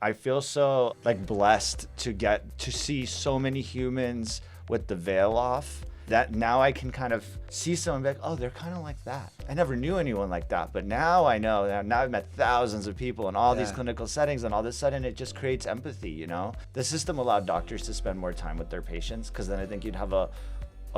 I feel so like blessed to get to see so many humans with the veil off, that now I can kind of see someone like, oh, they're kind of like that. I never knew anyone like that, but now I know. Now I've met thousands of people in all these clinical settings, and all of a sudden it just creates empathy, you know? The system allowed doctors to spend more time with their patients, because then I think you'd have a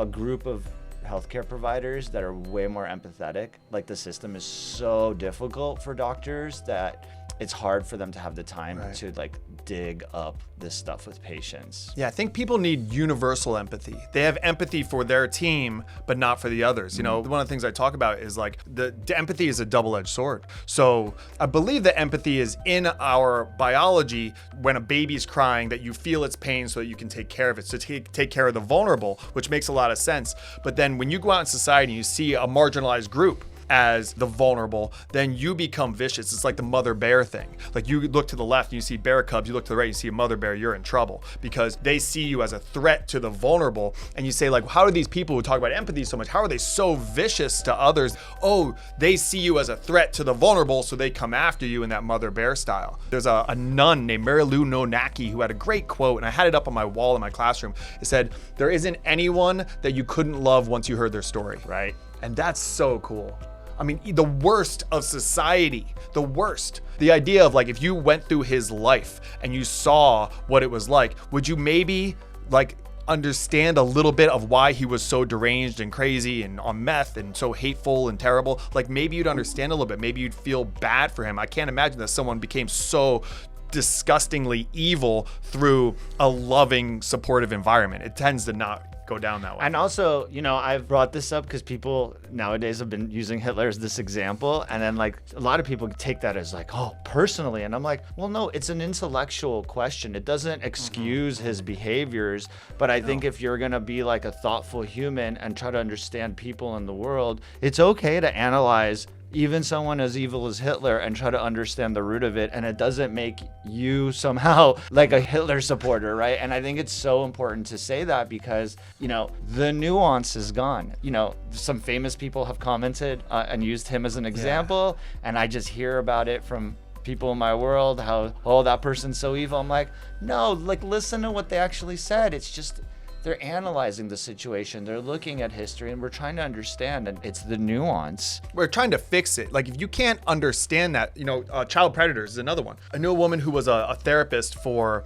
group of healthcare providers that are way more empathetic. Like, the system is so difficult for doctors that it's hard for them to have the time to like dig up this stuff with patients. Yeah, I think people need universal empathy. They have empathy for their team, but not for the others. You know, one of the things I talk about is like the empathy is a double-edged sword. So I believe that empathy is in our biology. When a baby's crying, that you feel its pain so that you can take care of it. So take care of the vulnerable, which makes a lot of sense. But then when you go out in society and you see a marginalized group as the vulnerable, then you become vicious. It's like the mother bear thing. Like, you look to the left and you see bear cubs, you look to the right, you see a mother bear, you're in trouble, because they see you as a threat to the vulnerable. And you say, like, how do these people who talk about empathy so much, how are they so vicious to others? Oh, they see you as a threat to the vulnerable, so they come after you in that mother bear style. There's a nun named Mary Lou Nonaki who had a great quote, and I had it up on my wall in my classroom. It said, there isn't anyone that you couldn't love once you heard their story. Right. And that's so cool. I mean, the worst of society, the worst. The idea of, like, if you went through his life and you saw what it was like, would you maybe like understand a little bit of why he was so deranged and crazy and on meth and so hateful and terrible? Like, maybe you'd understand a little bit. Maybe you'd feel bad for him. I can't imagine that someone became so disgustingly evil through a loving, supportive environment. It tends to not go down that way. And also, you know, I've brought this up because people nowadays have been using Hitler as this example, and then like a lot of people take that as like, oh, personally, and I'm like, well, no, it's an intellectual question. It doesn't excuse his behaviors, but I think if you're gonna be like a thoughtful human and try to understand people in the world, it's okay to analyze even someone as evil as Hitler and try to understand the root of it, and it doesn't make you somehow like a Hitler supporter, right? And I think it's so important to say that, because, you know, the nuance is gone. You know, some famous people have commented and used him as an example, and I just hear about it from people in my world, how, oh, that person's so evil. I'm like, no, like, listen to what they actually said. It's just, they're analyzing the situation, they're looking at history, and we're trying to understand, and it's the nuance. We're trying to fix it. Like, if you can't understand that, you know, child predators is another one. I knew a woman who was a therapist for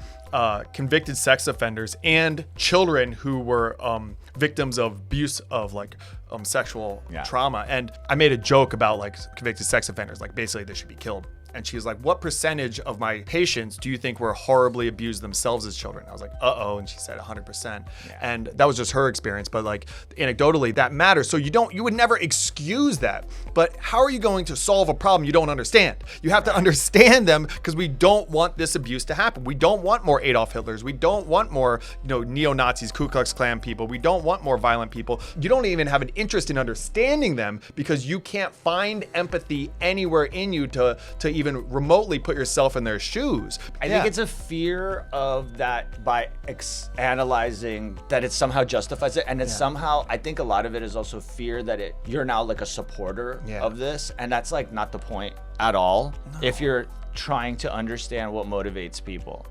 convicted sex offenders and children who were victims of abuse of like sexual trauma. And I made a joke about like convicted sex offenders, like basically they should be killed. And she was like, what percentage of my patients do you think were horribly abused themselves as children? I was like, uh-oh. And she said 100%. Yeah. And that was just her experience. But like, anecdotally, that matters. So you would never excuse that. But how are you going to solve a problem you don't understand? You have to understand them, because we don't want this abuse to happen. We don't want more Adolf Hitlers. We don't want more, you know, neo-Nazis, Ku Klux Klan people. We don't want more violent people. You don't even have an interest in understanding them, because you can't find empathy anywhere in you to even remotely put yourself in their shoes. I think it's a fear of that by analyzing that it somehow justifies it, and it's somehow, I think a lot of it is also fear that you're now like a supporter of this, and that's like not the point at all if you're trying to understand what motivates people.